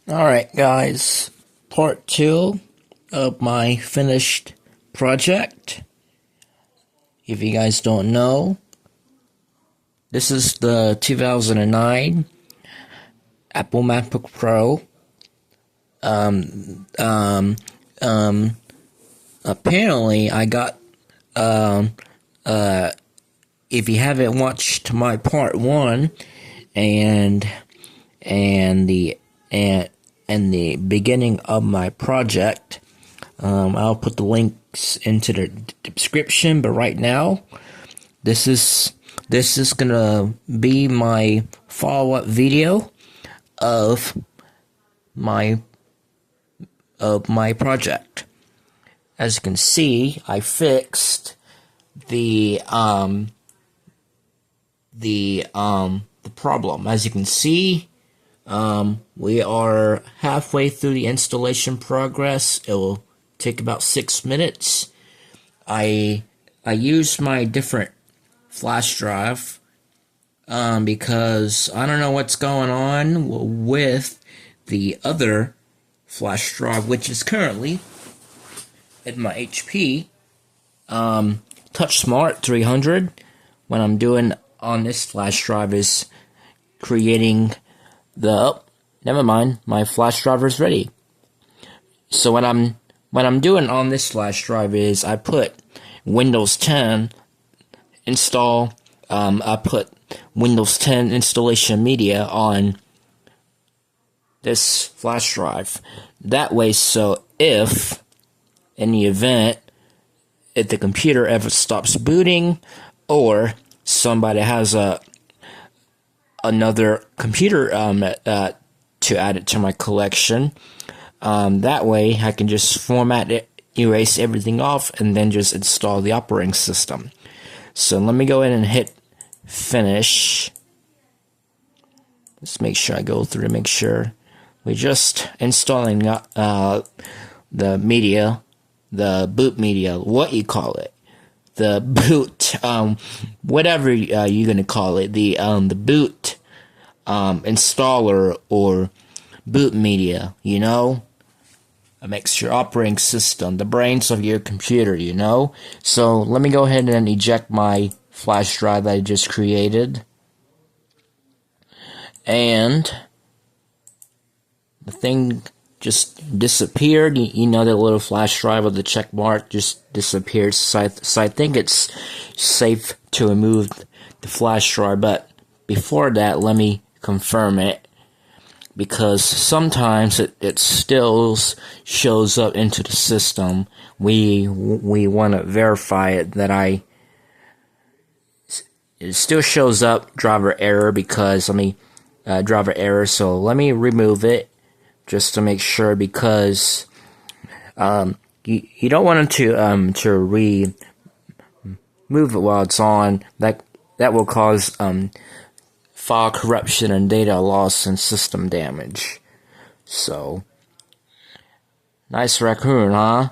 Alright guys, part 2 of my finished project. If you guys don't know, this is the 2009 Apple MacBook Pro. Apparently I got, if you haven't watched my part 1 and the beginning of my project, I'll put the links into the description. But right now, this is gonna be my follow-up video of my project. As you can see, I fixed the problem. As you can see, we are halfway through the installation progress. It will take about 6 minutes. I used my different flash drive because I don't know what's going on with the other flash drive, which is currently at my HP TouchSmart 300. What I'm doing on this flash drive is creating never mind, my flash driver is ready. So what I'm doing on this flash drive is I put Windows 10 install. I put Windows 10 installation media on this flash drive. That way, so if in the event if the computer ever stops booting, or somebody has another computer to add it to my collection, that way I can just format it, erase everything off, and then just install the operating system. So let me go ahead and hit finish. Let's make sure I go through to make sure we're just installing the media, the boot media, what you call it, the boot, whatever you're gonna call it, the boot installer or boot media, you know. It makes your operating system the brains of your computer, you know. So let me go ahead and eject my flash drive that I just created, and the thing just disappeared. You know, that little flash drive with the check mark just disappeared. So I think it's safe to remove the flash drive. But before that, let me confirm it, because sometimes it still shows up into the system. We want to verify it that it still shows up driver error, because driver error. So let me remove it just to make sure, because you don't want it to remove it while it's on. That will cause file corruption and data loss and system damage. So nice raccoon, huh?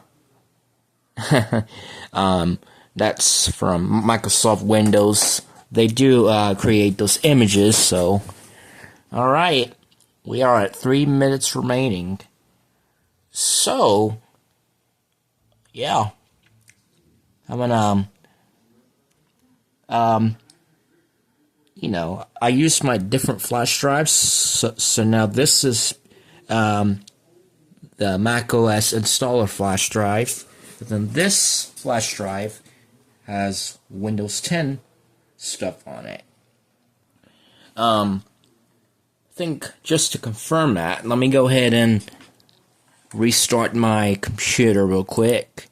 That's from Microsoft Windows. They do create those images. So alright, we are at 3 minutes remaining. So yeah, I'm gonna you know, I use my different flash drives. So now this is the macOS installer flash drive. But then this flash drive has Windows 10 stuff on it. I think just to confirm that, let me go ahead and restart my computer real quick.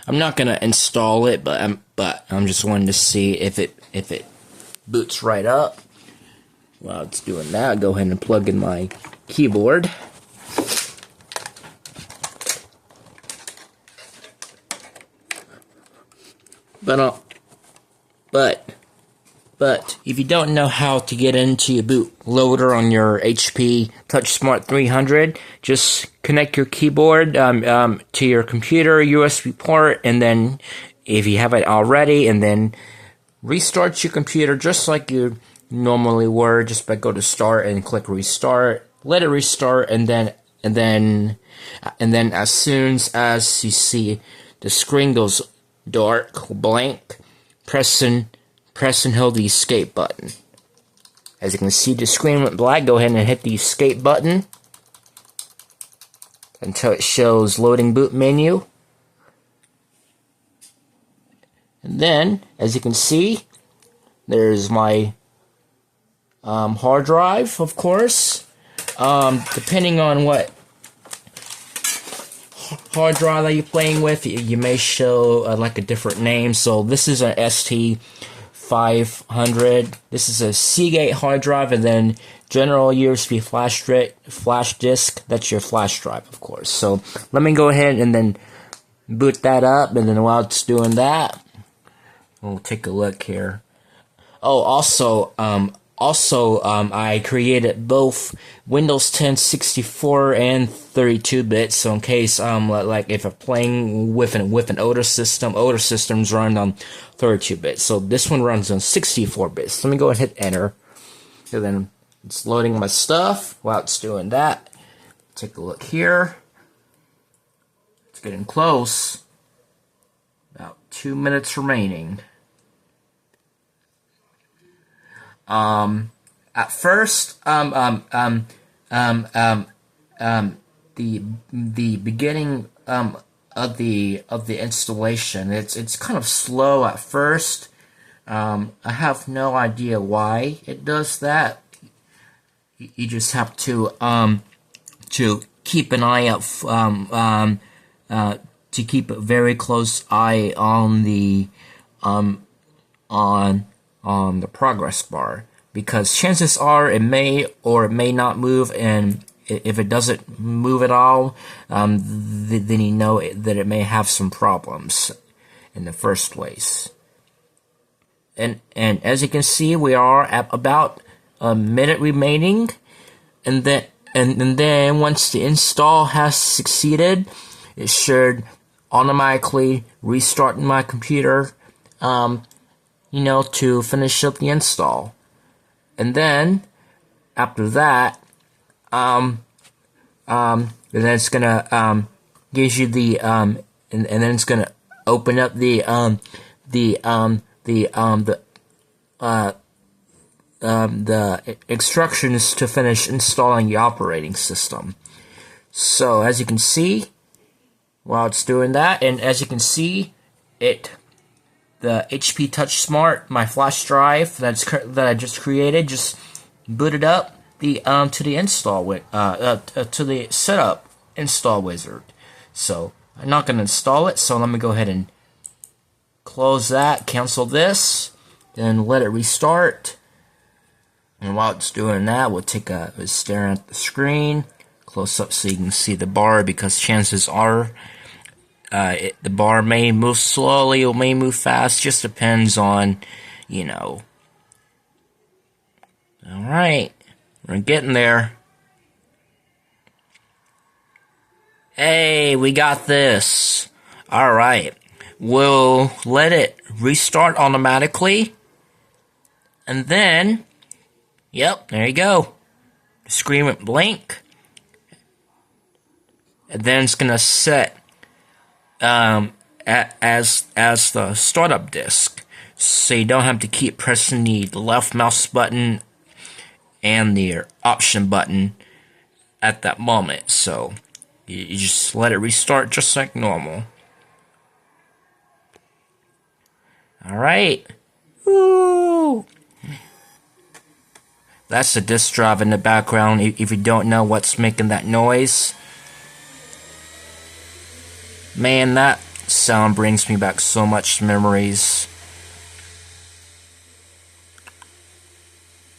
I'm not gonna install it, but I'm just wanting to see if it boots right up. While it's doing that, go ahead and plug in my keyboard. But if you don't know how to get into your bootloader on your HP TouchSmart 300, just connect your keyboard to your computer USB port, and then if you have it already, and then restart your computer just like you normally were, just by go to start and click restart. let it restart, and then as soon as you see the screen goes dark, blank, press and hold the escape button. As you can see, the screen went black. Go ahead and hit the escape button until it shows loading boot menu. And then, as you can see, there's my hard drive, of course. Depending on what hard drive that you're playing with, you may show like a different name. So this is an ST500. This is a Seagate hard drive, and then general USB flash disk. That's your flash drive, of course. So let me go ahead and then boot that up, and then while it's doing that, we'll take a look here. Oh, also, I created both Windows 10 64 and 32-bit. So in case, like if I'm playing with an older systems run on 32-bit. So this one runs on 64-bit. So let me go ahead and hit enter. And then it's loading my stuff. While it's doing that, take a look here. It's getting close. About 2 minutes remaining. At first, the beginning of the installation, it's kind of slow at first. I have no idea why it does that. You just have to keep an eye out, to keep a very close eye on the the progress bar, because chances are it may or it may not move, and if it doesn't move at all, then you know that it may have some problems in the first place. And as you can see, we are at about a minute remaining, and then once the install has succeeded, it should automatically restart my computer, to finish up the install. And then after that, then it's gonna gives you the and then it's gonna open up the instructions to finish installing the operating system. So as you can see, while it's doing that, and as you can see, the HP Touch Smart, my flash drive that I just created, just booted up to the install to the setup install wizard. So I'm not going to install it. So let me go ahead and close that, cancel this, then let it restart. And while it's doing that, we'll take a stare at the screen close up so you can see the bar, because chances are the bar may move slowly or may move fast, just depends on, Alright, we're getting there. Hey, we got this. Alright, we'll let it restart automatically, and then, yep, there you go. The screen went blank, and then it's gonna set as the startup disk, so you don't have to keep pressing the left mouse button and the option button at that moment. So you just let it restart just like normal. Alright. Woo! That's the disk drive in the background, if you don't know what's making that noise. Man, that sound brings me back so much memories.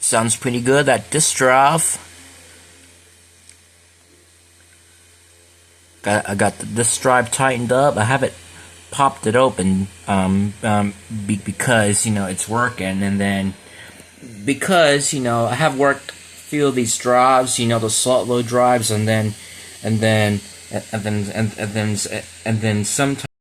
Sounds pretty good, that disk drive. I got the disk drive tightened up. I haven't popped it open because, it's working, and then because, I have worked a few of these drives, the slot load drives, and then sometimes